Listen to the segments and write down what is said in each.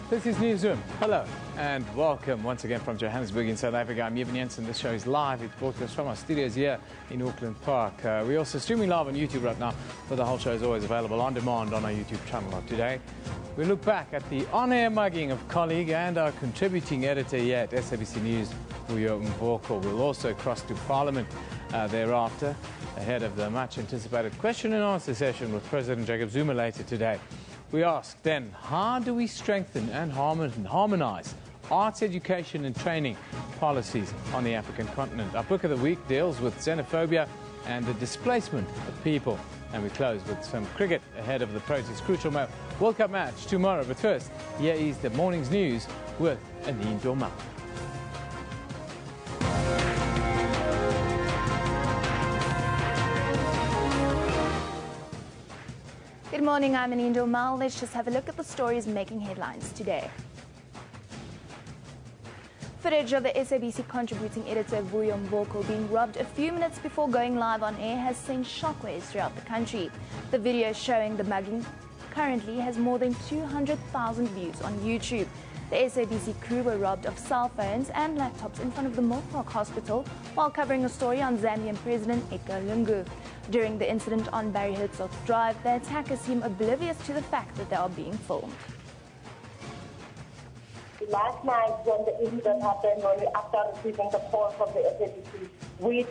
This is Newsroom. Hello and welcome once again from Johannesburg in South Africa. I'm Evan Jensen. This show is live. It's broadcast from our studios here in Auckland Park. We're also streaming live on YouTube right now, but the whole show is always available on demand on our YouTube channel. Today, we look back at the on-air mugging of colleague and our contributing editor here at SABC News, Vuyo Mvoko. We'll also cross to Parliament thereafter, ahead of the much-anticipated question and answer session with President Jacob Zuma later today. We ask then, how do we strengthen and harmonize arts education and training policies on the African continent? Our book of the week deals with xenophobia and the displacement of people. And we close with some cricket ahead of the Proteas Crucial World Cup match tomorrow. But first, here is the morning's news with Anine Dormal. Good morning, I'm Anine Dormal. Let's just have a look at the stories making headlines today. Footage of the SABC contributing editor Vuyo Mvoko being robbed a few minutes before going live on air has sent shockwaves throughout the country. The video showing the mugging currently has more than 200,000 views on YouTube. The SABC crew were robbed of cell phones and laptops in front of the Milpark Hospital while covering a story on Zambian President Edgar Lungu. During the incident on Barry Herzog Drive, the attackers seem oblivious to the fact that they are being filmed. Last night, when the incident happened, after receiving the call from the SABC, we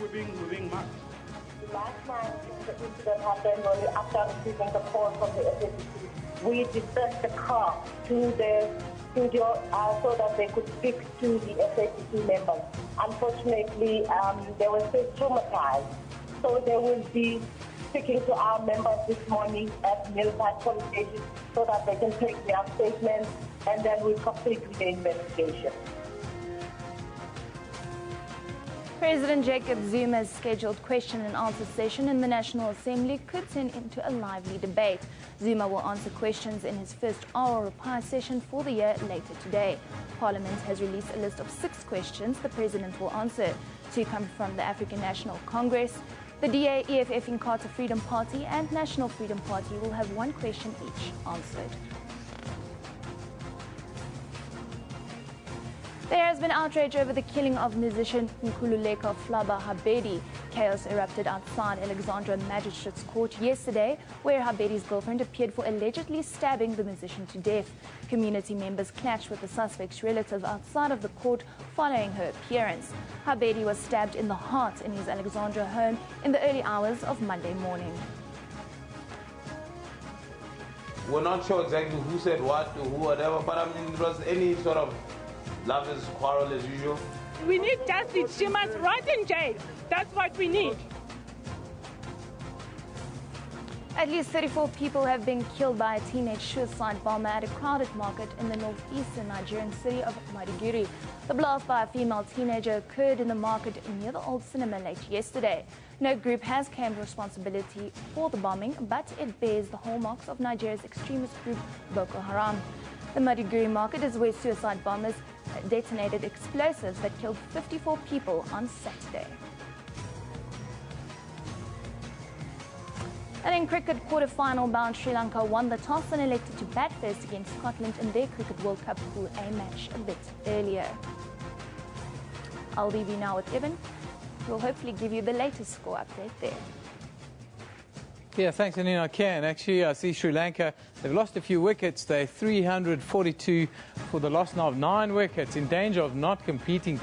were being marked. Last night, when the incident happened, after receiving the call from the SABC, we dispatched the car to the studio so that they could speak to the SABC members. Unfortunately, they were still traumatized, so they will be speaking to our members this morning at Milpark Police Station so that they can take their statements and then we'll proceed with the investigation. President Jacob Zuma's scheduled question and answer session in the National Assembly could turn into a lively debate. Zuma will answer questions in his first oral reply session for the year later today. Parliament has released a list of 6 questions the President will answer. 2 come from the African National Congress. The DA, EFF, Inkatha Freedom Party and National Freedom Party will have 1 question each answered. There has been outrage over the killing of musician Nkululeko Flaba Habedi. Chaos erupted outside Alexandra Magistrates Court yesterday, where Habedi's girlfriend appeared for allegedly stabbing the musician to death. Community members clashed with the suspect's relative outside of the court following her appearance. Habedi was stabbed in the heart in his Alexandra home in the early hours of Monday morning. We're not sure exactly who said what to who, whatever, but I mean, it was any sort of lovers quarrel as usual. We need justice. She must rot in jail. That's what we need. At least 34 people have been killed by a teenage suicide bomber at a crowded market in the northeastern Nigerian city of Maiduguri. The blast by a female teenager occurred in the market near the old cinema late yesterday. No group has claimed responsibility for the bombing, but it bears the hallmarks of Nigeria's extremist group Boko Haram. The Maiduguri market is where suicide bombers detonated explosives that killed 54 people on Saturday. And in cricket, quarter-final bound Sri Lanka won the toss and elected to bat first against Scotland in their Cricket World Cup Pool A match a bit earlier. I'll leave you now with Evan, who will hopefully give you the latest score update there. Yeah, thanks, Anine. I can. Actually, I see Sri Lanka, they've lost a few wickets. They're 342 for the loss now of 9 wickets, in danger of not completing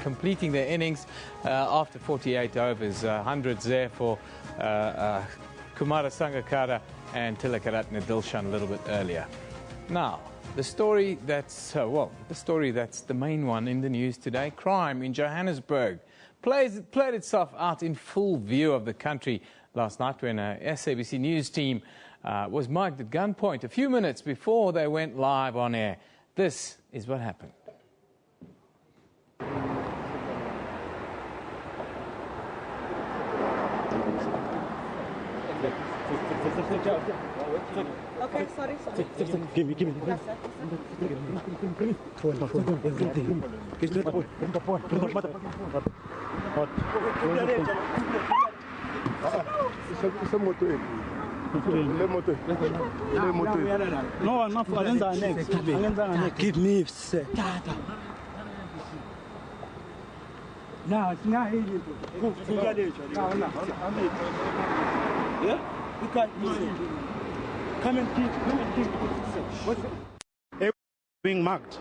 their innings after 48 overs. Hundreds there for Kumara Sangakkara and Tilakaratne Dilshan a little bit earlier. Now, the story that's the main one in the news today. Crime in Johannesburg played itself out in full view of the country last night when a SABC News team was mugged at gunpoint a few minutes before they went live on air. This is what happened. Okay, sorry. Give me. No, not for next. Give me, sir. No, it's not easy. Yeah? You can't come and keep. We're being mugged.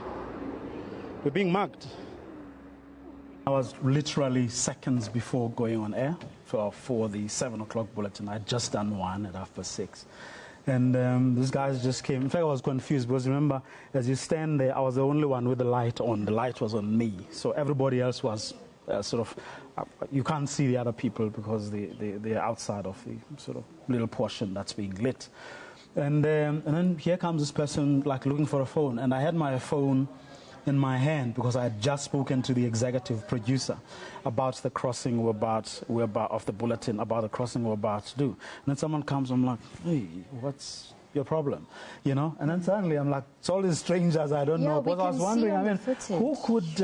We're being mugged. I was literally seconds before going on air for the 7 o'clock bulletin. I'd just done one at 6:30. And these guys just came. In fact, I was confused because remember, as you stand there, I was the only one with the light on. The light was on me. So everybody else was you can't see the other people because they're outside of the sort of little portion that's being lit. And then here comes this person like looking for a phone, and I had my phone in my hand because I had just spoken to the executive producer about the crossing we're about of the bulletin, about the crossing we're about to do. And then someone comes, I'm like, hey, what's your problem? You know? And then suddenly I'm like, it's all these strangers I don't know. Because I was wondering, I mean, who could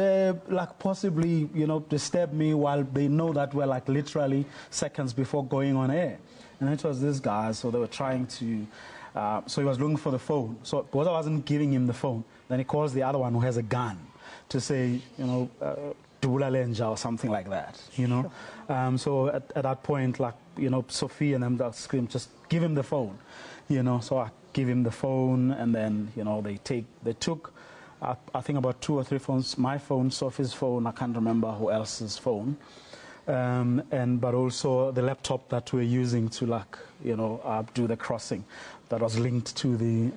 like possibly, you know, disturb me while they know that we're like literally seconds before going on air? And it was this guy, so they were trying to, so he was looking for the phone. So because I wasn't giving him the phone, then he calls the other one who has a gun to say, you know, Dubula Lenja or something like that, you know. Sure. So at that point, like, you know, Sophie and them scream, just give him the phone, you know. So I give him the phone, and then, you know, they took, I think about 2 or 3 phones, my phone, Sophie's phone, I can't remember who else's phone. But also the laptop that we're using to, like, you know, do the crossing, that was linked to the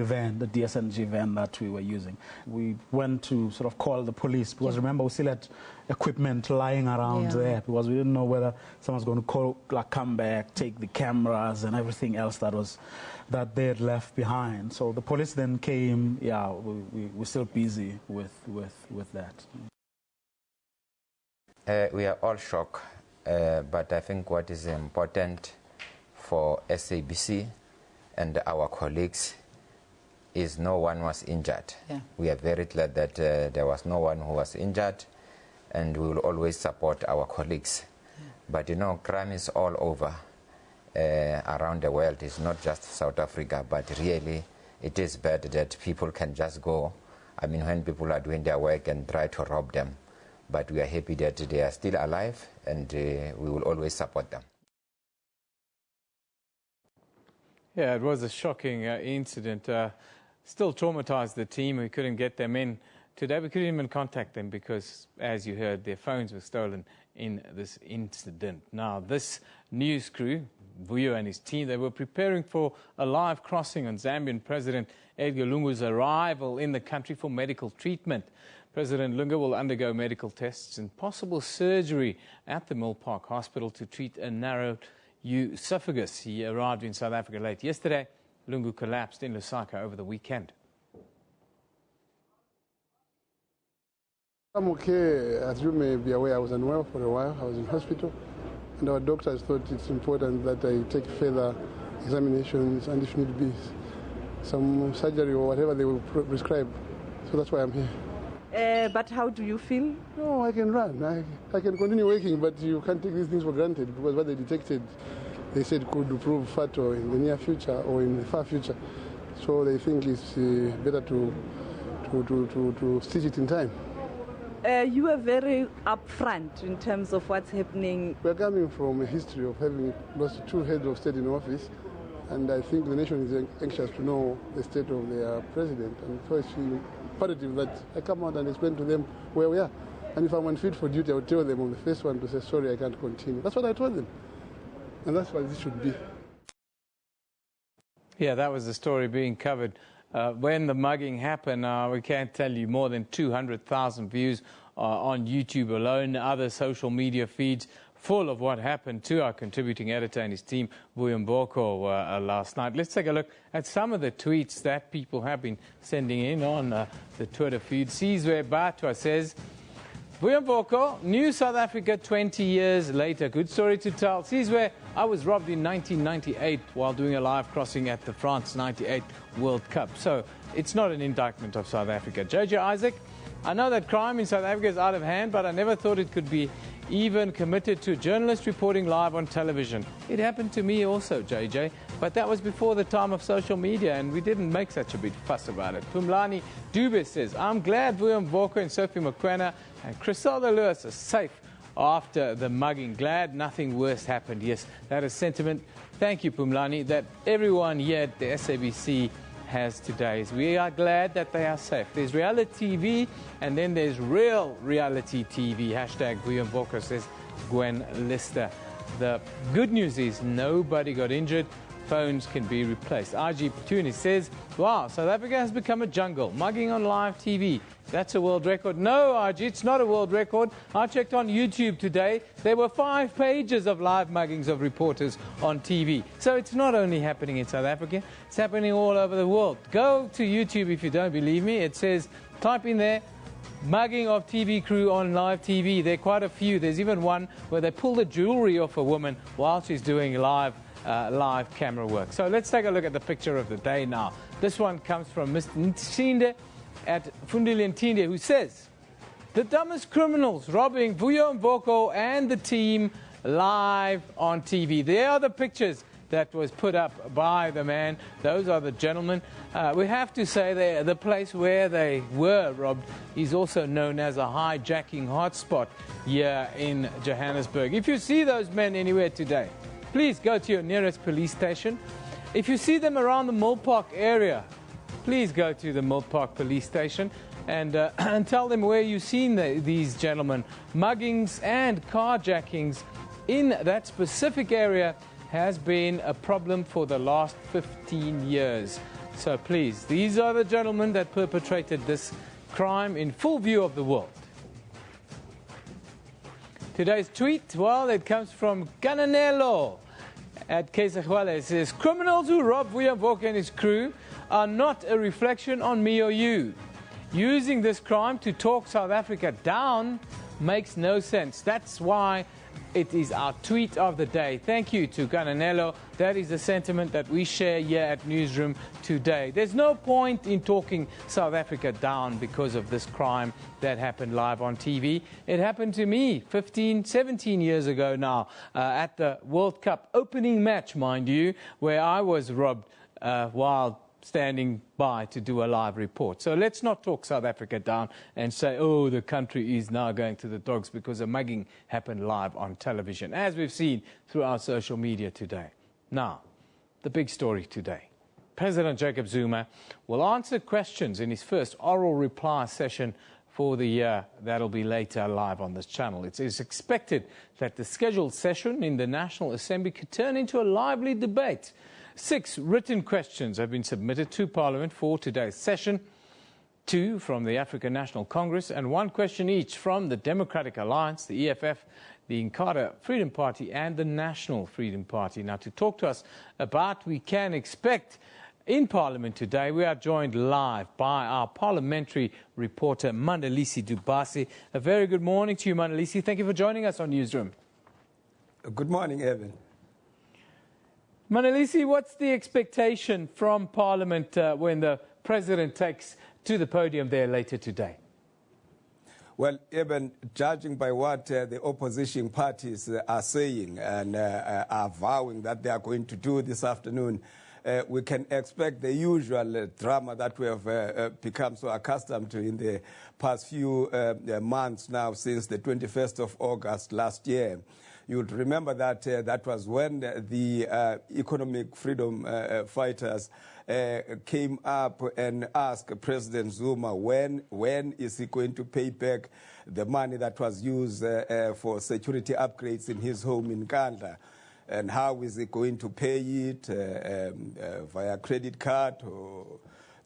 van, the DSNG van that we were using. We went to sort of call the police because remember we still had equipment lying around there because we didn't know whether someone's going to come back, take the cameras and everything else that they had left behind. So the police then came. Yeah, we're still busy with that. We are all shocked, but I think what is important for SABC and our colleagues is no one was injured. Yeah. We are very glad that there was no one who was injured, and we will always support our colleagues. Yeah. But you know, crime is all over around the world. It's not just South Africa, but really it is bad that people can just go, I mean, when people are doing their work and try to rob them. But we are happy that they are still alive, and we will always support them. Yeah, it was a shocking incident. Still traumatized the team. We couldn't get them in today. We couldn't even contact them because, as you heard, their phones were stolen in this incident. Now, this news crew, Vuyo and his team, they were preparing for a live crossing on Zambian President Edgar Lungu's arrival in the country for medical treatment. President Lungu will undergo medical tests and possible surgery at the Mill Park Hospital to treat a narrowed esophagus. He arrived in South Africa late yesterday. Lungu collapsed in Lusaka over the weekend. I'm okay. As you may be aware, I was unwell for a while. I was in hospital, and our doctors thought it's important that I take further examinations and, if need be, some surgery or whatever they will prescribe. So that's why I'm here. But how do you feel? No, I can run. I can continue working, but you can't take these things for granted because what they detected, they said could prove fatal in the near future or in the far future. So they think it's better to stitch it in time. You are very upfront in terms of what's happening. We're coming from a history of having lost 2 heads of state in office, and I think the nation is anxious to know the state of their president. And so it's imperative that I come out and explain to them where we are. And if I'm unfit for duty, I would tell them on the first one to say, sorry, I can't continue. That's what I told them. And that's what this should be. Yeah, that was the story being covered. When the mugging happened, we can't tell you, more than 200,000 views on YouTube alone, other social media feeds full of what happened to our contributing editor and his team, Vuyo Mboko, last night. Let's take a look at some of the tweets that people have been sending in on the Twitter feed. Sizwe Batwa says, Vuyo Mboko, new South Africa 20 years later. Good story to tell. Sizwe, I was robbed in 1998 while doing a live crossing at the France 98 World Cup. So it's not an indictment of South Africa. Jojo Isaac, I know that crime in South Africa is out of hand, but I never thought it could be even committed to journalists reporting live on television. It happened to me also, JJ, but that was before the time of social media, and we didn't make such a big fuss about it. Pumlani Dube says, I'm glad William Walker and Sophie Mokoena and Criselda Lewis are safe after the mugging. Glad nothing worse happened. Yes, that is sentiment. Thank you, Pumlani, that everyone here at the SABC has today. We are glad that they are safe. There's reality TV, and then there's real reality TV. Hashtag William Walker, says Gwen Lister. The good news is nobody got injured. Phones can be replaced. RG Patuni says, wow, South Africa has become a jungle. Mugging on live TV. That's a world record. No, RG, it's not a world record. I checked on YouTube today. There were 5 pages of live muggings of reporters on TV. So it's not only happening in South Africa, it's happening all over the world. Go to YouTube if you don't believe me. It says, type in there, mugging of TV crew on live TV. There are quite a few. There's even one where they pull the jewelry off a woman while she's doing live camera work. So let's take a look at the picture of the day now. This one comes from Mr. Ntshinde at Fundile Ntinde, who says, the dumbest criminals robbing Vuyo Mboko and the team live on TV. There are the pictures that was put up by the man. Those are the gentlemen. We have to say the place where they were robbed is also known as a hijacking hotspot here in Johannesburg. If you see those men anywhere today, please go to your nearest police station. If you see them around the Mill Park area, please go to the Mill Park police station and tell them where you've seen these gentlemen. Muggings and carjackings in that specific area has been a problem for the last 15 years. So please, these are the gentlemen that perpetrated this crime in full view of the world. Today's tweet, well, it comes from Gananelo at Kesagwale. It says, criminals who rob William Walker and his crew are not a reflection on me or you. Using this crime to talk South Africa down makes no sense. That's why it is our tweet of the day. Thank you to Gananelo. That is the sentiment that we share here at Newsroom today. There's no point in talking South Africa down because of this crime that happened live on TV. It happened to me 15, 17 years ago now at the World Cup opening match, mind you, where I was robbed while standing by to do a live report. So let's not talk South Africa down and say, oh, the country is now going to the dogs because a mugging happened live on television, as we've seen through our social media today. Now, the big story today. President Jacob Zuma will answer questions in his first oral reply session for the year. That'll be later live on this channel. It is expected that the scheduled session in the National Assembly could turn into a lively debate. 6 written questions have been submitted to Parliament for today's session, 2 from the African National Congress and 1 question each from the Democratic Alliance, the EFF, the Inkatha Freedom Party and the National Freedom Party. Now, to talk to us about what we can expect in Parliament today, we are joined live by our parliamentary reporter, Mandalisi Dubasi. A very good morning to you, Mandalisi. Thank you for joining us on Newsroom. Good morning, Evan. Mandalisi, what's the expectation from Parliament when the President takes to the podium there later today? Well, Evan, judging by what the opposition parties are saying and are vowing that they are going to do this afternoon, we can expect the usual drama that we have become so accustomed to in the past few months now since the 21st of August last year. You would remember that that was when the economic freedom fighters came up and asked President Zuma when is he going to pay back the money that was used for security upgrades in his home in Nkandla, and how is he going to pay it via credit card or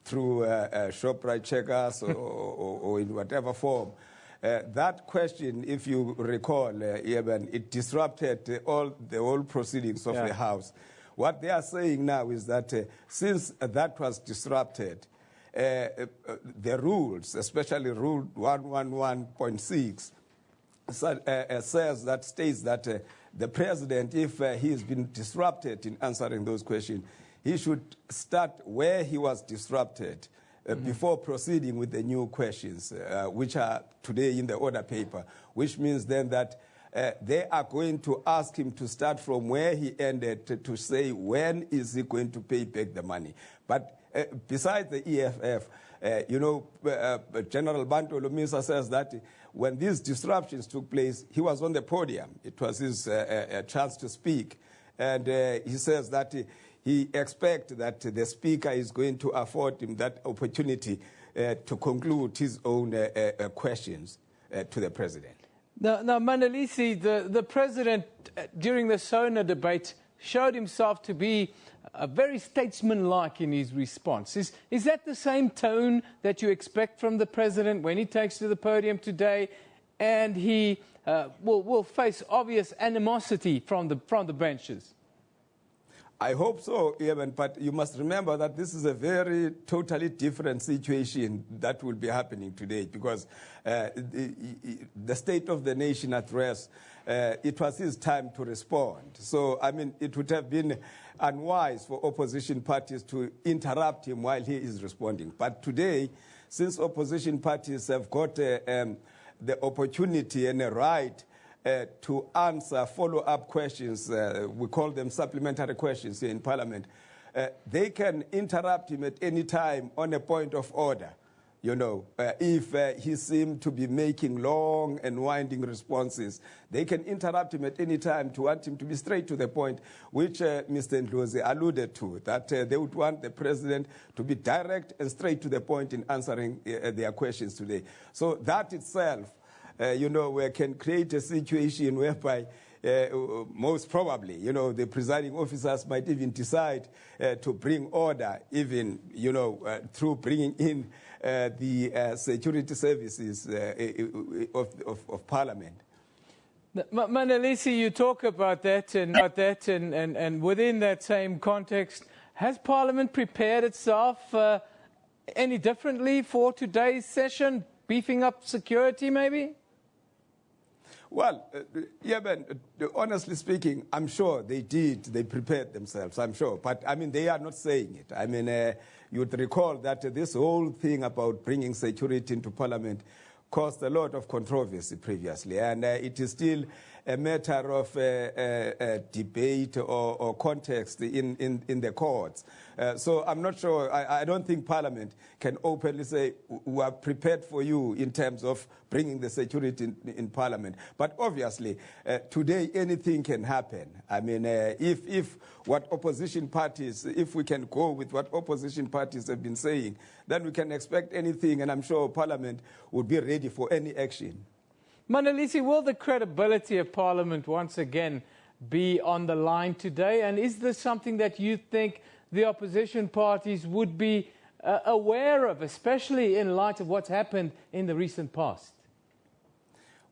through ShopRite checkers or in whatever form. That question, if you recall, Eben, it disrupted the whole proceedings of the House. What they are saying now is that since that was disrupted, the rules, especially Rule 111.6, states that the President, if he has been disrupted in answering those questions, he should start where he was disrupted. Before proceeding with the new questions, which are today in the order paper, which means then that they are going to ask him to start from where he ended to say when is he going to pay back the money. But besides the EFF, General Bantu Lumisa says that when these disruptions took place, he was on the podium. It was his chance to speak. And he says that he expects that the speaker is going to afford him that opportunity to conclude his own questions to the president. Now, Mandalisi, the president, during the SONA debate, showed himself to be very statesmanlike in his response. Is that the same tone that you expect from the president when he takes to the podium today, and he will face obvious animosity from the benches? I hope so, Evan, but you must remember that this is a very totally different situation that will be happening today, because the State of the Nation address, it was his time to respond. So, I mean, it would have been unwise for opposition parties to interrupt him while he is responding. But today, since opposition parties have got the opportunity and a right to answer follow-up questions, we call them supplementary questions here in Parliament, they can interrupt him at any time on a point of order. If he seemed to be making long and winding responses, they can interrupt him at any time to want him to be straight to the point, which Mr. Ndlozi alluded to, that they would want the president to be direct and straight to the point in answering their questions today. So that itself, we can create a situation whereby most probably, the presiding officers might even decide to bring order, even, through bringing in the security services of Parliament. Mandalisi, you talk about that, and within that same context, has Parliament prepared itself any differently for today's session, beefing up security maybe? Well, but honestly speaking, I'm sure they did. They prepared themselves, I'm sure. But, I mean, they are not saying it. I mean, you'd recall that this whole thing about bringing security into Parliament caused a lot of controversy previously. And it is still a matter of debate or context in the courts. So I'm not sure. I don't think Parliament can openly say, we are prepared for you in terms of bringing the security in Parliament. But obviously, today anything can happen. I mean, if what opposition parties, if we can go with what opposition parties have been saying, then we can expect anything, and I'm sure Parliament would be ready for any action. Mandalisi, will the credibility of Parliament once again be on the line today? And is this something that you think the opposition parties would be aware of, especially in light of what's happened in the recent past?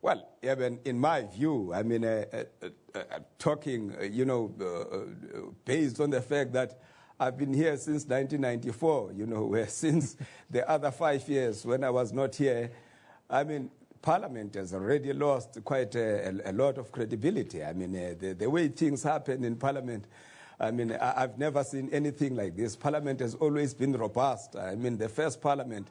Well, even in my view, I mean, talking, based on the fact that I've been here since 1994, since the other 5 years when I was not here, I mean, Parliament has already lost quite a lot of credibility. I mean, the way things happen in Parliament, I mean, I've never seen anything like this. Parliament has always been robust. I mean, the first Parliament,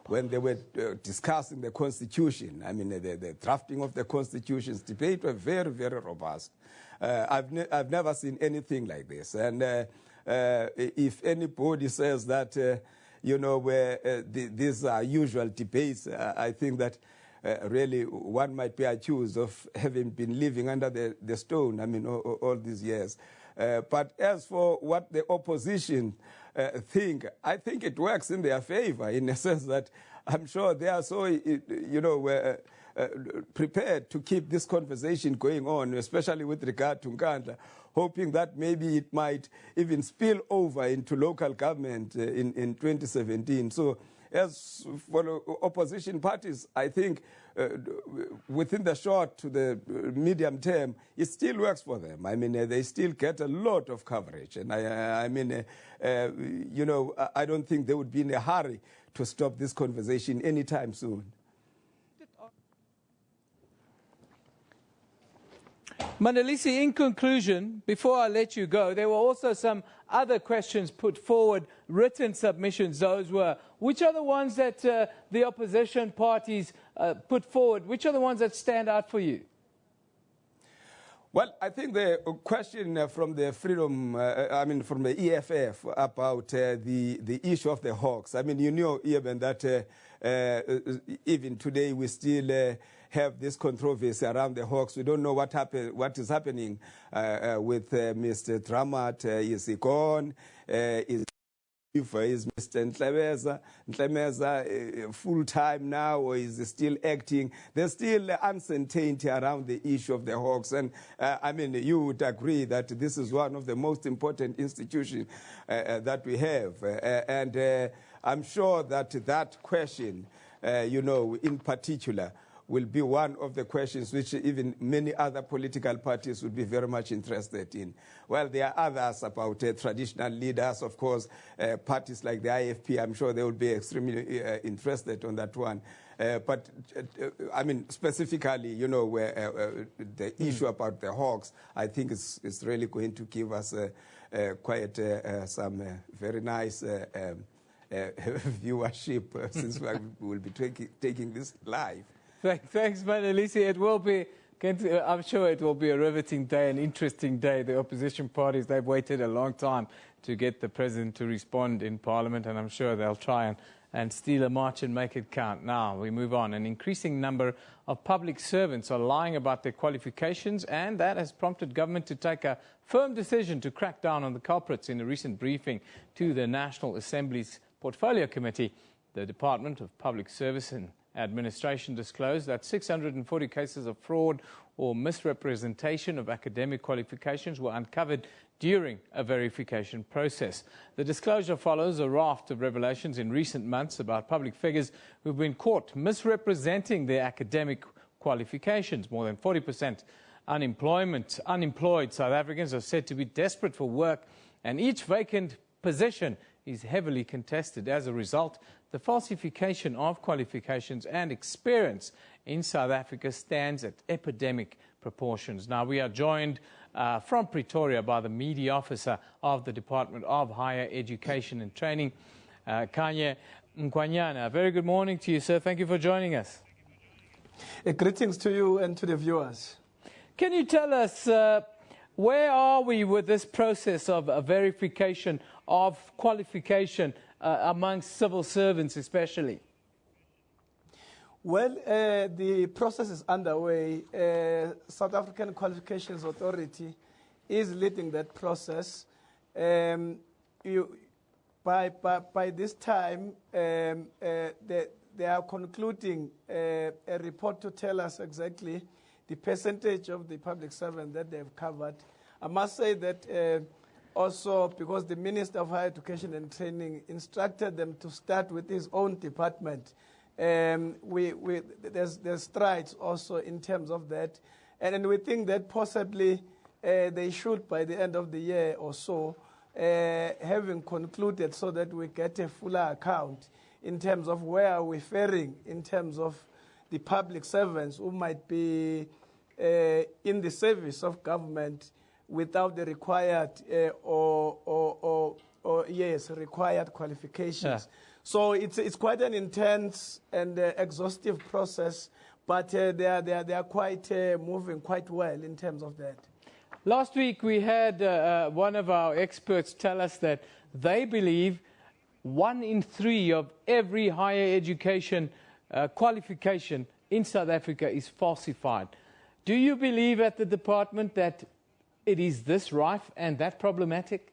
when they were discussing the Constitution, I mean, the drafting of the Constitution's debate were very, very robust. I've never seen anything like this. And if anybody says that, these are usual debates, I think that really one might be accused of having been living under the stone, I mean, all these years. But as for what the opposition think, I think it works in their favor in the sense that I'm sure they are so, prepared to keep this conversation going on, especially with regard to Nkandla, hoping that maybe it might even spill over into local government in 2017. So as for opposition parties, I think within the short to the medium term, it still works for them. I mean, they still get a lot of coverage. And I don't think they would be in a hurry to stop this conversation anytime soon. Mandalisi, in conclusion, before I let you go, there were also some other questions put forward, written submissions, those were. Which are the ones that the opposition parties put forward? Which are the ones that stand out for you? Well, I think the question from the from the EFF about the issue of the hawks. I mean, you know, even that even today we still have this controversy around the hawks. We don't know what is happening with Mr. Dramat. Is he gone? Is Mr. Ntlebeza full-time now, or is he still acting? There's still uncertainty around the issue of the hawks. And I mean, you would agree that this is one of the most important institutions that we have. And I'm sure that that question, you know, in particular, will be one of the questions which even many other political parties would be very much interested in. Well, there are others about traditional leaders, of course, parties like the IFP, I'm sure they will be extremely interested on that one. But, I mean, specifically, you know, the issue about the hawks, I think is really going to give us quite some very nice viewership since we will be taking this live. Thanks, Manalisi. It will be, I'm sure it will be a riveting day, an interesting day. The opposition parties, they've waited a long time to get the president to respond in Parliament, and I'm sure they'll try and steal a march and make it count. Now, we move on. An increasing number of public servants are lying about their qualifications, and that has prompted government to take a firm decision to crack down on the culprits. In a recent briefing to the National Assembly's Portfolio Committee, the Department of Public Service and Administration disclosed that 640 cases of fraud or misrepresentation of academic qualifications were uncovered during a verification process. The disclosure follows a raft of revelations in recent months about public figures who've been caught misrepresenting their academic qualifications. More than 40% unemployed South Africans are said to be desperate for work, and each vacant position is heavily contested. As a result, the falsification of qualifications and experience in South Africa stands at epidemic proportions. Now, we are joined from Pretoria by the media officer of the Department of Higher Education and Training, Kanye Mkwanyana. Very good morning to you, sir. Thank you for joining us. Greetings to you and to the viewers. Can you tell us where are we with this process of verification of qualification amongst civil servants especially? Well, the process is underway. South African Qualifications Authority is leading that process. By this time, they are concluding a report to tell us exactly the percentage of the public servant that they've covered. I must say that also because the Minister of Higher Education and Training instructed them to start with his own department. There's strides also in terms of that. And we think that possibly they should, by the end of the year or so, having concluded so that we get a fuller account in terms of where are we faring in terms of the public servants who might be in the service of government without the required required qualifications. Yeah. So it's quite an intense and exhaustive process, but they are quite moving quite well in terms of that. Last week we had one of our experts tell us that they believe 1 in 3 of every higher education qualification in South Africa is falsified. Do you believe at the department that it is this rife and that problematic?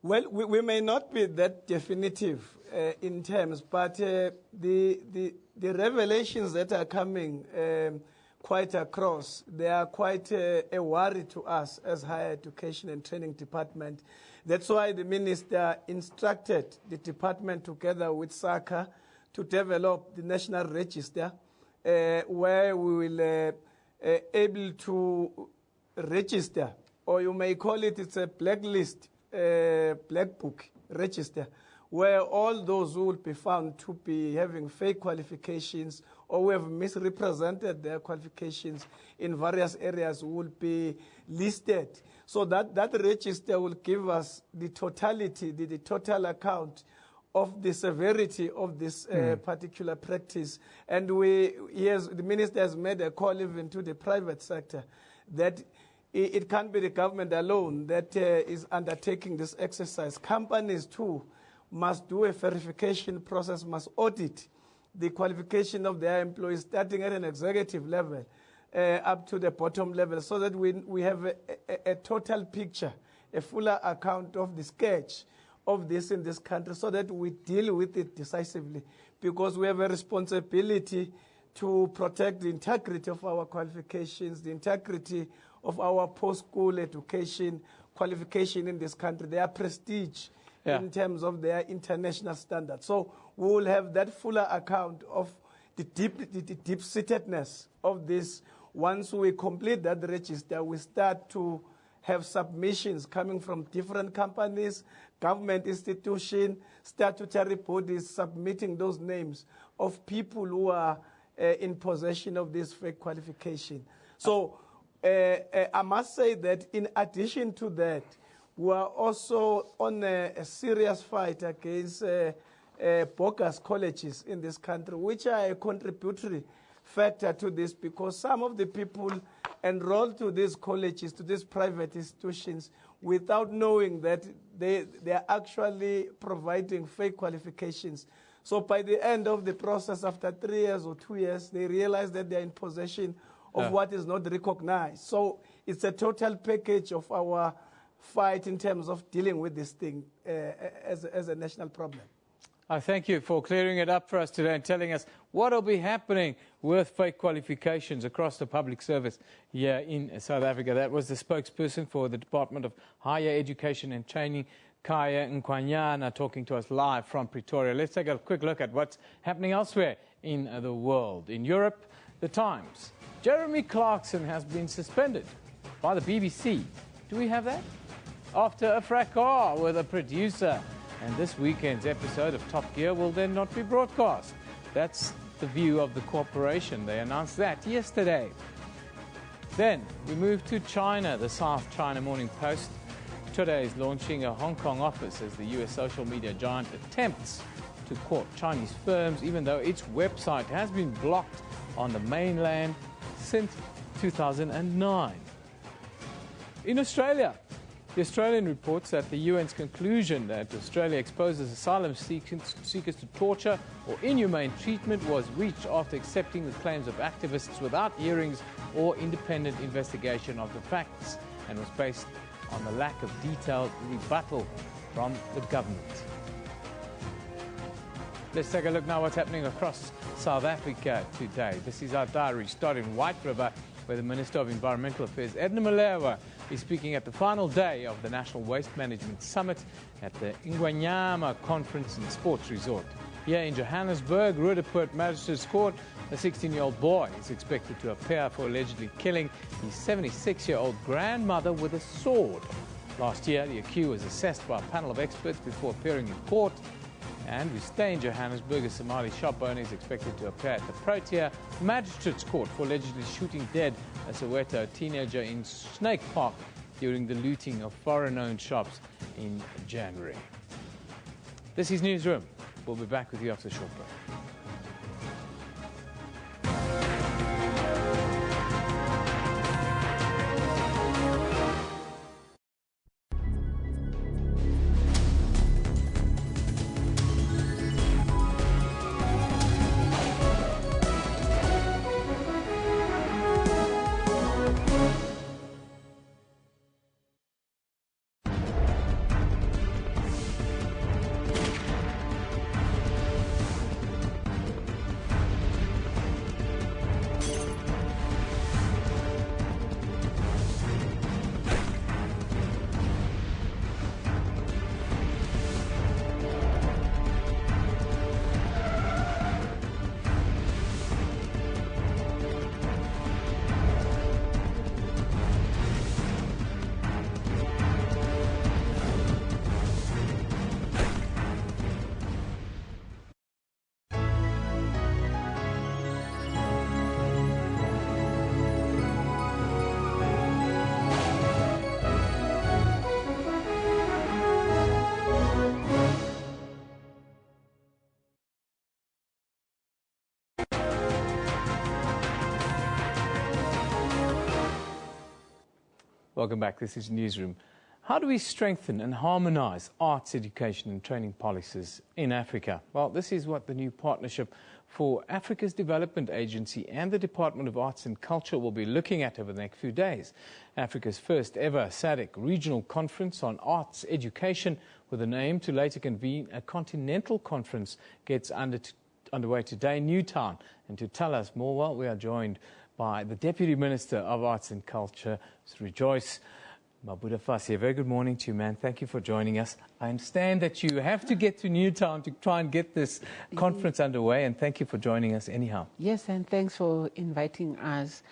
Well, we may not be that definitive in terms, but the revelations that are coming quite across, they are quite a worry to us as Higher Education and Training Department. That's why the Minister instructed the department together with SACA to develop the National Register, where we will able to register, or you may call it, it's a blacklist, black book register, where all those who will be found to be having fake qualifications or who have misrepresented their qualifications in various areas will be listed. So that register will give us the totality, the total account of the severity of this particular practice. And the minister has made a call even to the private sector that it can't be the government alone that is undertaking this exercise. Companies too must do a verification process, must audit the qualification of their employees, starting at an executive level up to the bottom level, so that we have a total picture, a fuller account of the sketch of this in this country, so that we deal with it decisively, because we have a responsibility to protect the integrity of our qualifications, the integrity of our post-school education qualification in this country, their prestige in terms of their international standards. So we will have that fuller account of the deep-seatedness of this. Once we complete that register, we start to have submissions coming from different companies, government institutions, statutory bodies submitting those names of people who are in possession of this fake qualification. So I must say that in addition to that, we are also on a serious fight against bogus colleges in this country, which are a contributory factor to this, because some of the people enroll to these colleges, to these private institutions, without knowing that they are actually providing fake qualifications. So by the end of the process, after 3 years or 2 years, they realize that they are in possession of what is not recognized. So it's a total package of our fight in terms of dealing with this thing as a national problem. I thank you for clearing it up for us today and telling us what will be happening with fake qualifications across the public service here in South Africa. That was the spokesperson for the Department of Higher Education and Training, Kaya Nkwanyana, talking to us live from Pretoria. Let's take a quick look at what's happening elsewhere in the world. In Europe, The Times. Jeremy Clarkson has been suspended by the BBC. Do we have that? After a fracas with a producer. And this weekend's episode of Top Gear will then not be broadcast. That's the view of the corporation. They announced that yesterday. Then we move to China. The South China Morning Post today is launching a Hong Kong office as the US social media giant attempts to court Chinese firms, even though its website has been blocked on the mainland since 2009. In Australia, the Australian reports that the UN's conclusion that Australia exposes asylum seekers to torture or inhumane treatment was reached after accepting the claims of activists without hearings or independent investigation of the facts, and was based on the lack of detailed rebuttal from the government. Let's take a look now what's happening across South Africa today. This is our diary. Start in White River, where the Minister of Environmental Affairs, Edna Molewa, is speaking at the final day of the National Waste Management Summit at the Ingwanyama Conference and Sports Resort. Here in Johannesburg, Roodepoort Magistrates Court, a 16-year-old boy is expected to appear for allegedly killing his 76-year-old grandmother with a sword. Last year, the accused was assessed by a panel of experts before appearing in court. And we stay in Johannesburg. A Somali shop owner is expected to appear at the Protea Magistrates Court for allegedly shooting dead a Soweto teenager in Snake Park during the looting of foreign-owned shops in January. This is Newsroom. We'll be back with you after a short break. Welcome back. This is Newsroom. How do we strengthen and harmonise arts education and training policies in Africa? Well, this is what the new partnership for Africa's Development Agency and the Department of Arts and Culture will be looking at over the next few days. Africa's first ever SADC regional conference on arts education with an aim to later convene a continental conference gets underway today in Newtown. And to tell us more, well, we are joined by the Deputy Minister of Arts and Culture, Ms. Rejoice Mabudafasi. A very good morning to you, man. Thank you for joining us. I understand that you have to get to Newtown to try and get this conference underway, and thank you for joining us anyhow. Yes, and thanks for inviting us.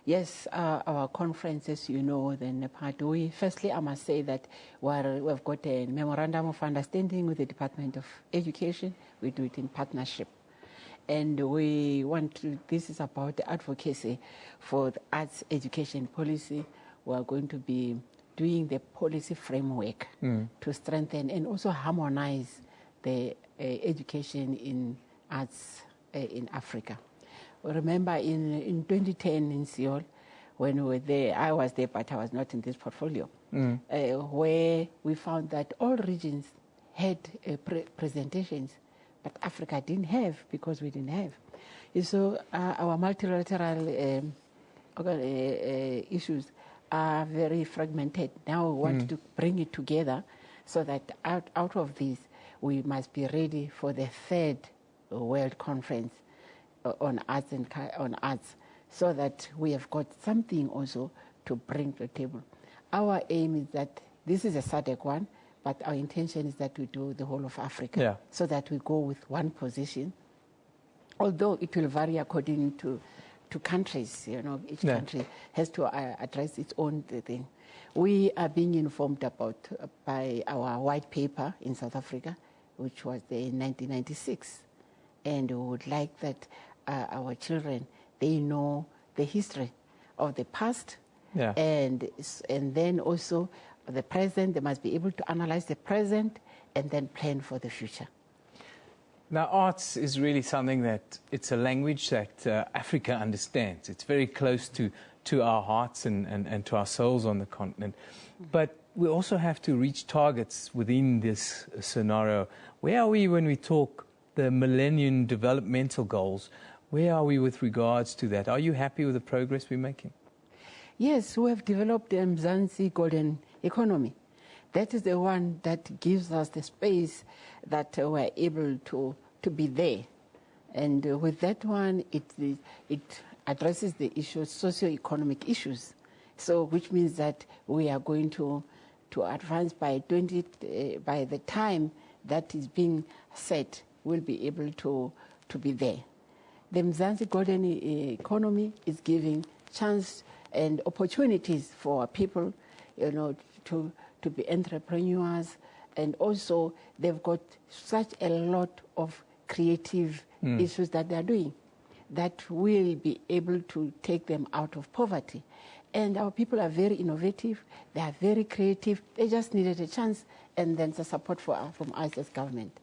Yes, our conference, as you know, the NEPAD, firstly, I must say that we've got a memorandum of understanding with the Department of Education. We do it in partnership. And we want to, this is about the advocacy for the arts education policy. We are going to be doing the policy framework to strengthen and also harmonize the education in arts in Africa. Remember in 2010 in Seoul, when we were there, I was there, but I was not in this portfolio, where we found that all regions had presentations, but Africa didn't have because we didn't have. And so our multilateral issues are very fragmented. Now we want to bring it together so that out of this, we must be ready for the third World Conference on arts and on arts, so that we have got something also to bring to the table. Our aim is that this is a SADC one, but our intention is that we do the whole of Africa, so that we go with one position, although it will vary according to countries. You know, each country has to address its own thing. We are being informed about by our white paper in South Africa, which was there in 1996, and we would like that our children, they know the history of the past, and then also the present. They must be able to analyze the present and then plan for the future. Now, arts is really something that, it's a language that Africa understands. It's very close to our hearts and to our souls on the continent. But we also have to reach targets within this scenario. Where are we when we talk the Millennium Developmental Goals? Where are we with regards to that? Are you happy with the progress we're making? Yes, we have developed the Mzansi Golden Economy. That is the one that gives us the space that we're able to be there. And with that one, it addresses the issues, socio-economic issues. So, which means that we are going to advance by by the time that is being set, we'll be able to be there. The Mzansi Golden Economy is giving chance and opportunities for people, you know, to be entrepreneurs, and also they've got such a lot of creative issues that they're doing that will be able to take them out of poverty. And our people are very innovative, they are very creative, they just needed a chance and then the support from us as government.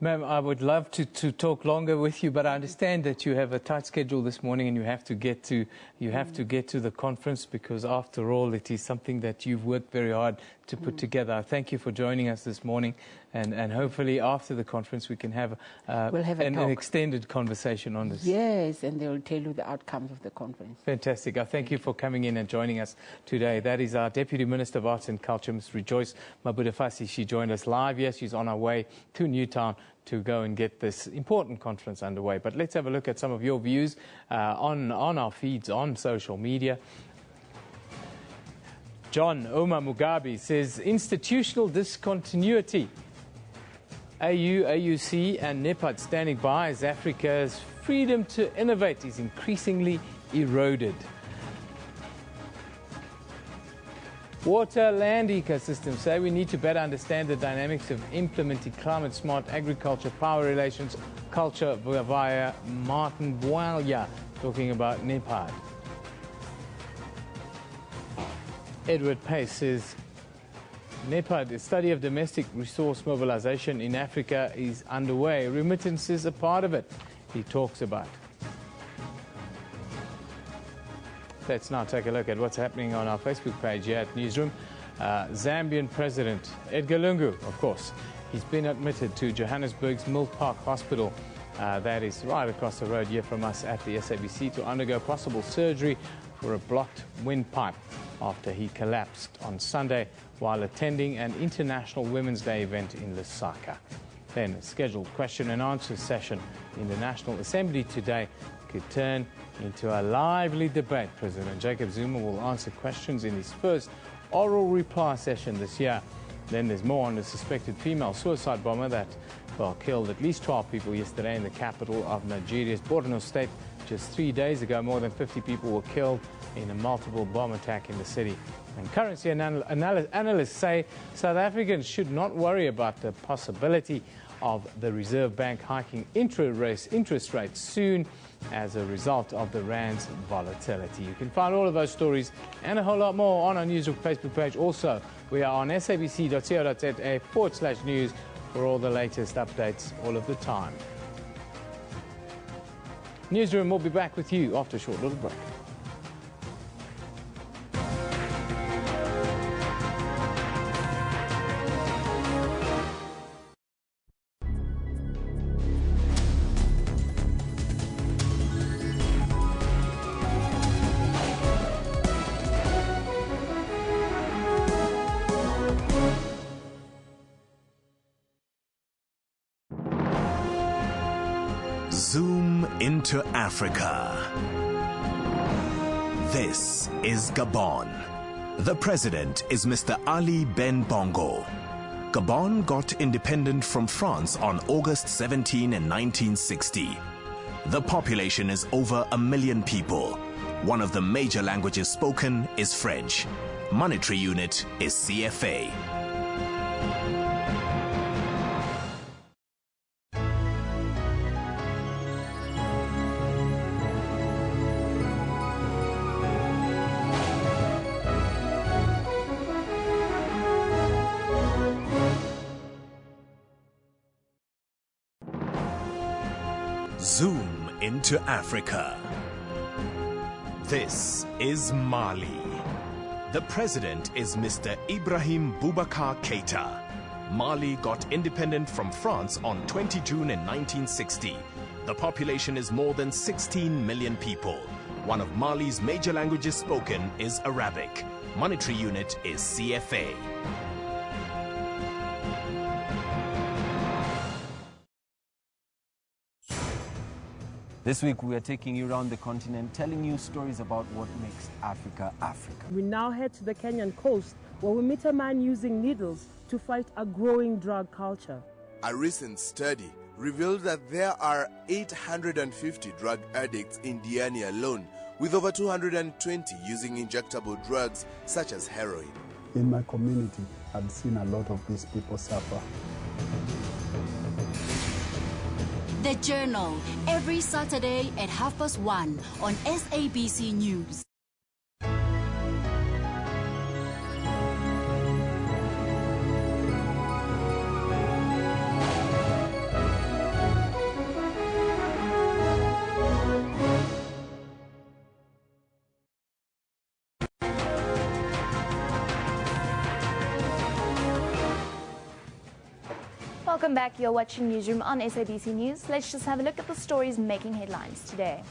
Ma'am, I would love to talk longer with you, but I understand that you have a tight schedule this morning and you have to get to the conference, because after all it is something that you've worked very hard to put together. Thank you for joining us this morning, and hopefully after the conference we can have, an extended conversation on this. Yes, and they will tell you the outcomes of the conference. Fantastic. I thank you for coming in and joining us today. That is our Deputy Minister of Arts and Culture, Ms. Rejoice Mabudafasi. She joined us live. Yes, she's on her way to Newtown to go and get this important conference underway. But let's have a look at some of your views on our feeds on social media. John Omar Mugabe says institutional discontinuity. AUC and NEPAD standing by as Africa's freedom to innovate is increasingly eroded. Water land ecosystems say we need to better understand the dynamics of implementing climate-smart agriculture, power relations, culture via Martin Bwalya, talking about NEPAD. Edward Pace says NEPAD, the study of domestic resource mobilization in Africa, is underway. Remittances are part of it, he talks about. Let's now take a look at what's happening on our Facebook page here at Newsroom. Zambian President Edgar Lungu, of course, he's been admitted to Johannesburg's Mill Park Hospital. That is right across the road here from us at the SABC, to undergo possible surgery for a blocked windpipe after he collapsed on Sunday while attending an International Women's Day event in Lusaka. Then a scheduled question and answer session in the National Assembly today could turn into a lively debate. President Jacob Zuma will answer questions in his first oral reply session this year. Then there's more on the suspected female suicide bomber that, well, killed at least 12 people yesterday in the capital of Nigeria's Borno state. Just 3 days ago, more than 50 people were killed in a multiple bomb attack in the city. And currency analysts say South Africans should not worry about the possibility of the Reserve Bank hiking interest rates soon as a result of the rand's volatility. You can find all of those stories and a whole lot more on our Newsroom Facebook page. Also, we are on sabc.co.za/news for all the latest updates all of the time. Newsroom will be back with you after a short little break. Zoom into Africa. This is Gabon. The president is Mr. Ali Ben Bongo. Gabon got independent from France on August 17 in 1960. The population is over 1 million people. One of the major languages spoken is French. Monetary unit is CFA. Zoom into Africa. This is Mali. The president is Mr. Ibrahim Boubacar Keita. Mali got independent from France on 20 June in 1960. The population is more than 16 million people. One of Mali's major languages spoken is Arabic. Monetary unit is CFA. This week we are taking you around the continent, telling you stories about what makes Africa, Africa. We now head to the Kenyan coast, where we meet a man using needles to fight a growing drug culture. A recent study revealed that there are 850 drug addicts in Diani alone, with over 220 using injectable drugs such as heroin. In my community, I've seen a lot of these people suffer. The Journal, every Saturday at 1:30 on SABC News. Welcome back. You're watching Newsroom on SABC News. Let's just have a look at the stories making headlines today.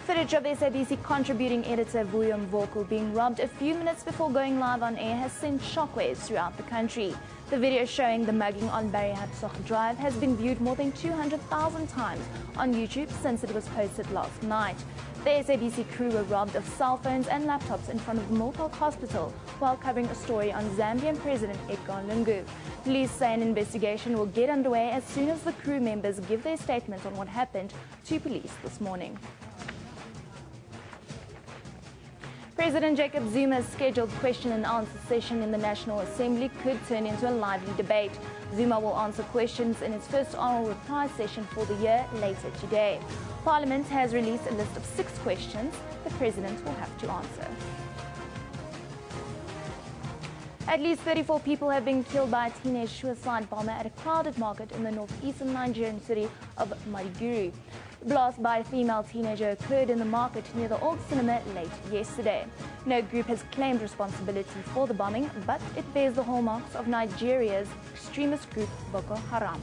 Footage of SABC contributing editor Vuyo Mvoko being robbed a few minutes before going live on air has sent shockwaves throughout the country. The video showing the mugging on Barry Habsog Drive has been viewed more than 200,000 times on YouTube since it was posted last night. The SABC crew were robbed of cell phones and laptops in front of the Mill Park Hospital while covering a story on Zambian President Edgar Lungu. Police say an investigation will get underway as soon as the crew members give their statements on what happened to police this morning. President Jacob Zuma's scheduled question and answer session in the National Assembly could turn into a lively debate. Zuma will answer questions in his first oral reply session for the year later today. Parliament has released a list of 6 questions the President will have to answer. At least 34 people have been killed by a teenage suicide bomber at a crowded market in the northeastern Nigerian city of Maiduguri. The blast by a female teenager occurred in the market near the old cinema late yesterday. No group has claimed responsibility for the bombing, but it bears the hallmarks of Nigeria's extremist group Boko Haram.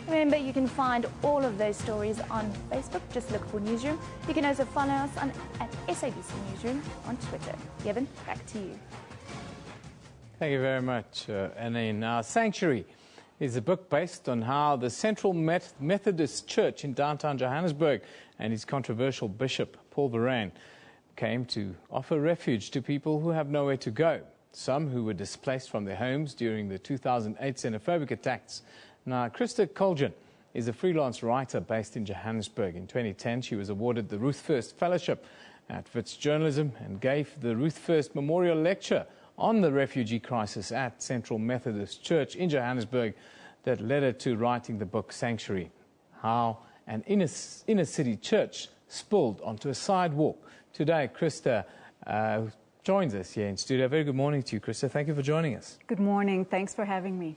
Remember, you can find all of those stories on Facebook. Just look for Newsroom. You can also follow us at SABC Newsroom on Twitter. Kevin, back to you. Thank you very much, Anine. Now, Sanctuary is a book based on how the Central Methodist Church in downtown Johannesburg and its controversial bishop, Paul Verreyn, came to offer refuge to people who have nowhere to go. Some who were displaced from their homes during the 2008 xenophobic attacks. Now, Krista Colgan is a freelance writer based in Johannesburg. In 2010, she was awarded the Ruth First Fellowship at Wits Journalism and gave the Ruth First Memorial Lecture on the refugee crisis at Central Methodist Church in Johannesburg that led her to writing the book Sanctuary, how an inner city church spilled onto a sidewalk. Today, Krista joins us here in studio. Very good morning to you, Krista. Thank you for joining us. Good morning. Thanks for having me.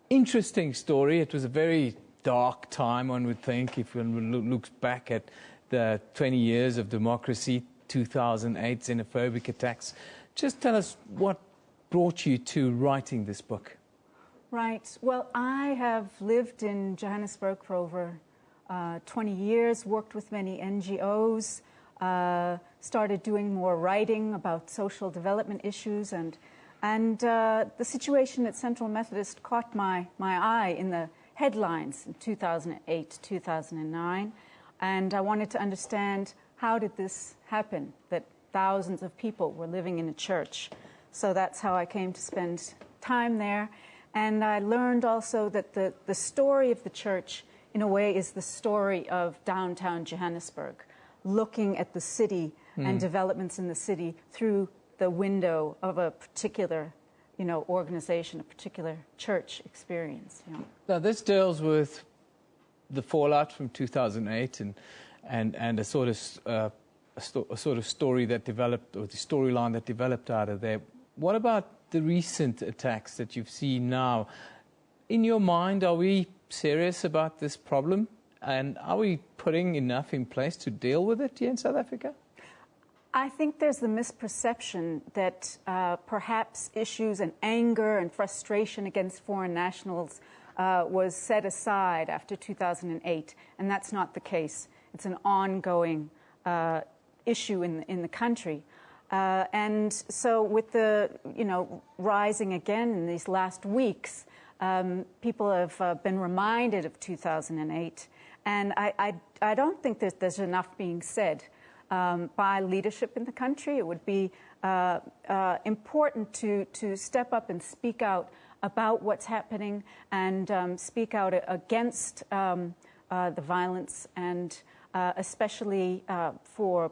Interesting story. It was a very dark time, one would think, if one looks back at the 20 years of democracy, 2008 xenophobic attacks. Just tell us what brought you to writing this book. Right. Well, I have lived in Johannesburg for over 20 years, worked with many NGOs, started doing more writing about social development issues, and the situation at Central Methodist caught my eye in the headlines in 2008, 2009, and I wanted to understand, how did this happen, that thousands of people were living in a church? So that's how I came to spend time there. And I learned also that the story of the church, in a way, is the story of downtown Johannesburg, looking at the city and developments in the city through the window of a particular, organization, a particular church experience. Now, this deals with the fallout from 2008 and a sort of story that developed, or the storyline that developed out of there. What about the recent attacks that you've seen now? In your mind, are we serious about this problem? And are we putting enough in place to deal with it here in South Africa? I think there's the misperception that perhaps issues and anger and frustration against foreign nationals was set aside after 2008, and that's not the case. It's an ongoing issue in the country. And so with the, rising again in these last weeks, people have been reminded of 2008. And I don't think there's enough being said by leadership in the country. It would be important to step up and speak out about what's happening and speak out against the violence, and especially for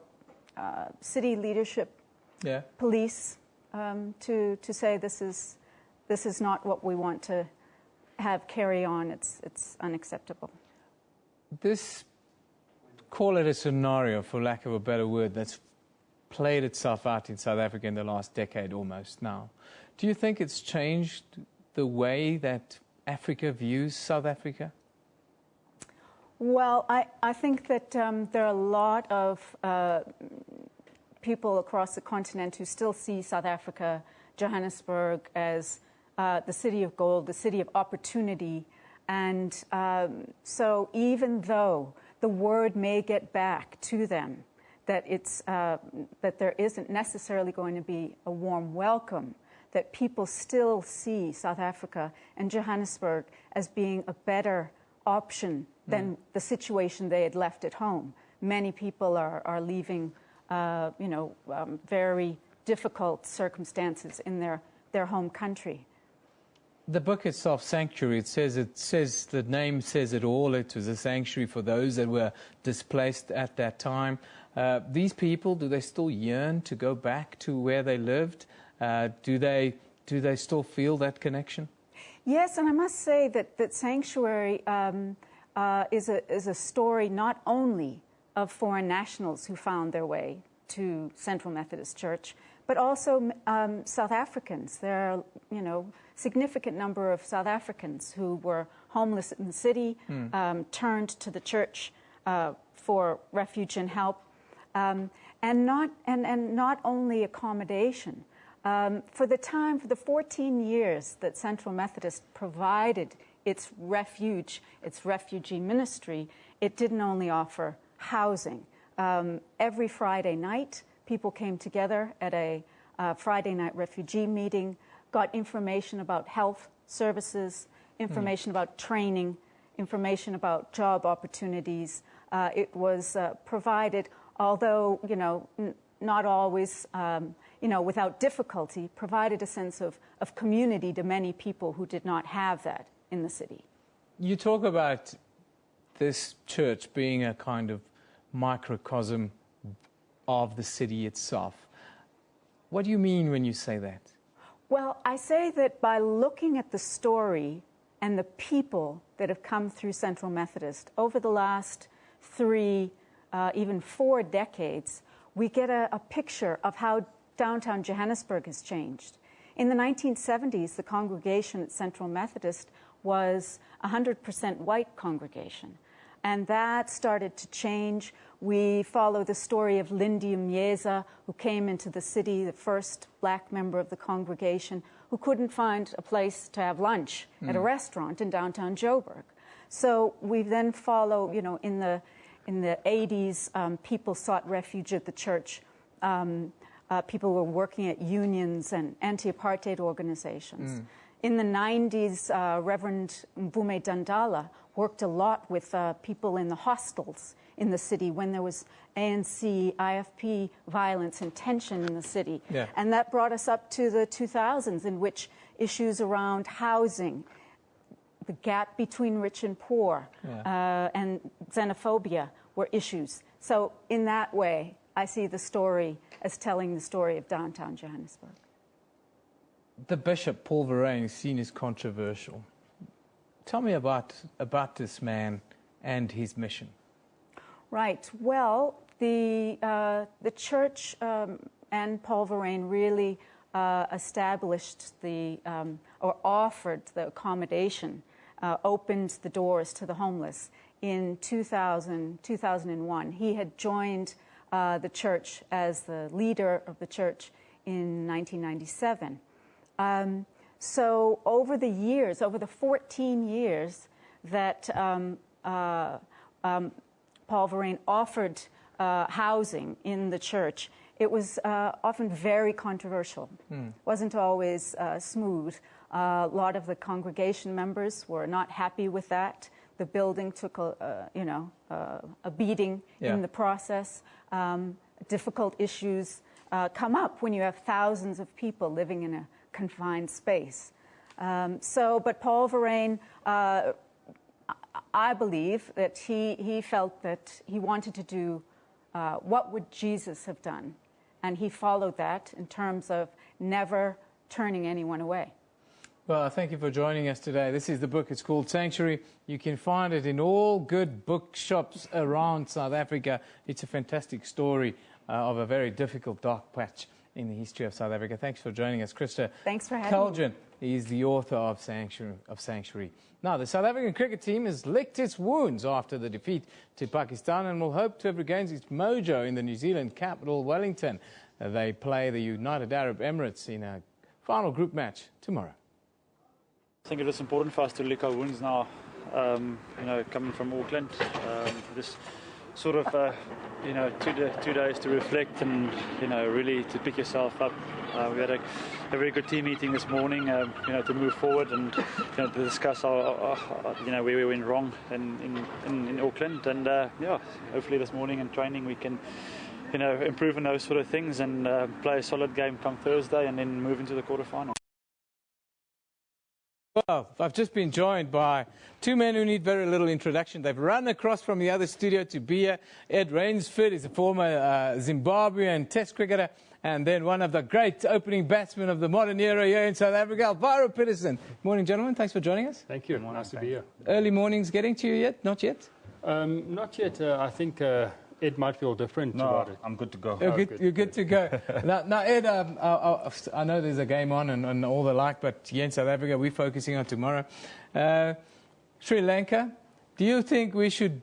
city leadership, police, to say this is not what we want to have carry on. It's unacceptable. This, call it a scenario, for lack of a better word, that's played itself out in South Africa in the last decade almost now. Do you think it's changed the way that Africa views South Africa? Well, I think that there are a lot of people across the continent who still see South Africa, Johannesburg, as the city of gold, the city of opportunity. And so even though the word may get back to them that that there isn't necessarily going to be a warm welcome, that people still see South Africa and Johannesburg as being a better option than the situation they had left at home. Many people are leaving, very difficult circumstances in their home country. The book itself, Sanctuary, it says the name says it all. It was a sanctuary for those that were displaced at that time. These people, do they still yearn to go back to where they lived? Do they still feel that connection? Yes, and I must say that Sanctuary is a story not only of foreign nationals who found their way to Central Methodist Church, but also South Africans. There are, you know, significant number of South Africans who were homeless in the city, turned to the church for refuge and help, and not only accommodation. For the 14 years that Central Methodist provided its refuge, its refugee ministry, it didn't only offer housing. Every Friday night, people came together at a Friday night refugee meeting, got information about health services, information about training, information about job opportunities. It was provided, although, you know, not always, you know, without difficulty, provided a sense of community to many people who did not have that in the city. You talk about this church being a kind of microcosm of the city itself. What do you mean when you say that? Well, I say that by looking at the story and the people that have come through Central Methodist over the last 3, even 4 decades, we get a picture of how downtown Johannesburg has changed. In the 1970s, the congregation at Central Methodist was a 100% white congregation. And that started to change. We follow the story of Lindy Mjeza, who came into the city, the first black member of the congregation, who couldn't find a place to have lunch at a restaurant in downtown Joburg. So we then follow, you know, in the 80s, people sought refuge at the church. People were working at unions and anti-apartheid organizations. In the 90s, Reverend Mvume Dandala worked a lot with people in the hostels in the city when there was ANC, IFP violence and tension in the city. Yeah. And that brought us up to the 2000s, in which issues around housing, the gap between rich and poor, and xenophobia were issues. So in that way, I see the story as telling the story of downtown Johannesburg. The Bishop, Paul Verheyen, is seen as controversial. Tell me about this man and his mission. Right. Well, the church and Paul Verheyen really established or offered the accommodation, opened the doors to the homeless in 2001. He had joined the church as the leader of the church in 1997. So over the years, over the 14 years that Paul Verheyen offered housing in the church, it was often very controversial. Wasn't always smooth. A lot of the congregation members were not happy with that. The building took a beating in the process. Difficult issues come up when you have thousands of people living in a confined space. But Paul Verheyen, I believe that he felt that he wanted to do what would Jesus have done, and he followed that in terms of never turning anyone away. Well, thank you for joining us today. This is the book. It's called Sanctuary. You can find it in all good bookshops around South Africa. It's a fantastic story of a very difficult, dark patch in the history of South Africa. Thanks for joining us, Krista. Thanks for having me. Is the author of Sanctuary. Now, the South African cricket team has licked its wounds after the defeat to Pakistan and will hope to have regained its mojo in the New Zealand capital, Wellington. They play the United Arab Emirates in a final group match tomorrow. I think it is important for us to lick our wounds now, coming from Auckland. This sort of, 2 days to reflect and, really to pick yourself up. We had a very good team meeting this morning, to move forward and, to discuss where we went wrong in Auckland. And, hopefully this morning in training we can, improve on those sort of things and play a solid game come Thursday and then move into the quarterfinals. Well, I've just been joined by two men who need very little introduction. They've run across from the other studio to be here. Ed Rainsford is a former Zimbabwean Test cricketer, and then one of the great opening batsmen of the modern era here in South Africa, Alvaro Peterson. Morning, gentlemen. Thanks for joining us. Thank you. Nice to be here. Early mornings getting to you yet? Not yet? Not yet. I think Ed might feel different about it. I'm good to go. You're good to go. Now, Ed, I know there's a game on and all the like, but here in South Africa, we're focusing on tomorrow. Sri Lanka, do you think we should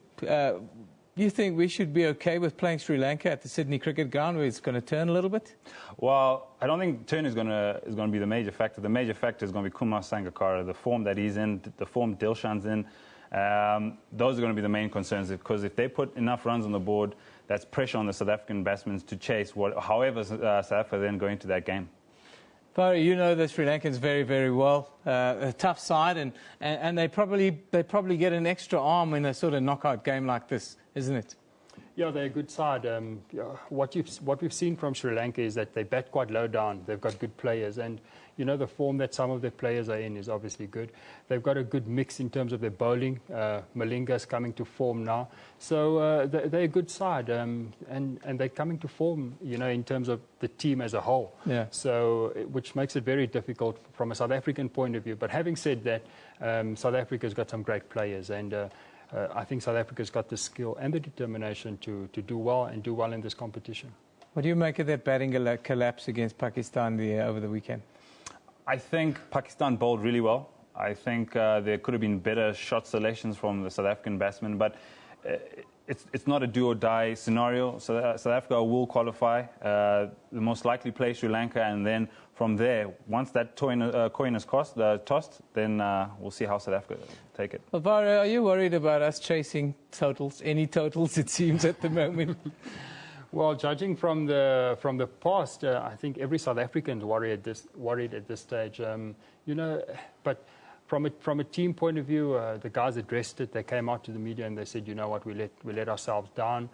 be okay with playing Sri Lanka at the Sydney Cricket Ground, where it's going to turn a little bit? Well, I don't think turn is going to be the major factor. The major factor is going to be Kumar Sangakkara, the form that he's in, the form Dilshan's in. Those are going to be the main concerns, because if they put enough runs on the board, that's pressure on the South African batsmen to chase however South Africa then go into that game. Fari, you know the Sri Lankans very, very well. A tough side, and they probably get an extra arm in a sort of knockout game like this, isn't it? Yeah, they're a good side. What we've seen from Sri Lanka is that they bat quite low down. They've got good players, and you know the form that some of their players are in is obviously good. They've got a good mix in terms of their bowling. Malinga's coming to form now, so they're a good side, and they're coming to form. You know, in terms of the team as a whole. Yeah. So which makes it very difficult from a South African point of view. But having said that, South Africa's got some great players, and I think South Africa's got the skill and the determination to do well and do well in this competition. What do you make of that batting collapse against Pakistan over the weekend? I think Pakistan bowled really well. I think there could have been better shot selections from the South African batsmen, but it's not a do-or-die scenario. So South Africa will qualify. The most likely play Sri Lanka, and then from there, once that coin is tossed, then we'll see how South Africa take it. Well, Vara, are you worried about us chasing totals? Any totals, it seems, at the moment? Well, judging from the past, I think every South African is worried at this stage. You know, but from a team point of view, the guys addressed it. They came out to the media and they said, you know what, we let ourselves down.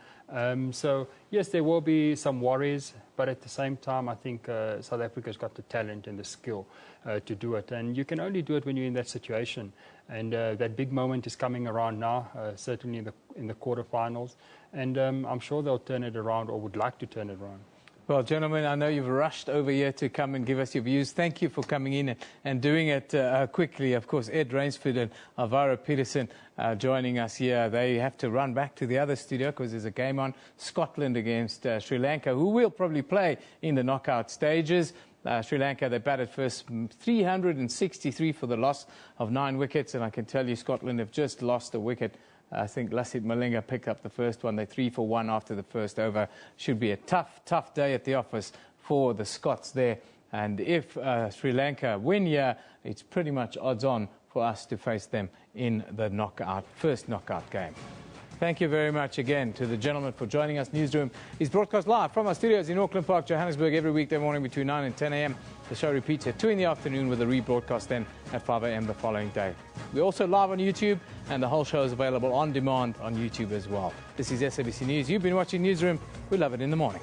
So yes, there will be some worries, but at the same time, I think South Africa's got the talent and the skill to do it, and you can only do it when you're in that situation. And that big moment is coming around now, certainly in the quarterfinals, and I'm sure they'll turn it around, or would like to turn it around. Well, gentlemen, I know you've rushed over here to come and give us your views. Thank you for coming in and doing it quickly. Of course, Ed Rainsford and Alvaro Peterson joining us here. They have to run back to the other studio because there's a game on, Scotland against Sri Lanka, who will probably play in the knockout stages. Sri Lanka, they batted first 363 for the loss of 9 wickets, and I can tell you Scotland have just lost a wicket. I think Lasith Malinga picked up the first one. They're 3 for 1 after the first over. Should be a tough day at the office for the Scots there. And if Sri Lanka win here, it's pretty much odds on for us to face them in the first knockout game. Thank you very much again to the gentlemen for joining us. Newsroom is broadcast live from our studios in Auckland Park, Johannesburg, every weekday morning between 9 and 10 a.m. The show repeats at 2 in the afternoon with a rebroadcast then at 5 a.m. the following day. We're also live on YouTube, and the whole show is available on demand on YouTube as well. This is SABC News. You've been watching Newsroom. We love it in the morning.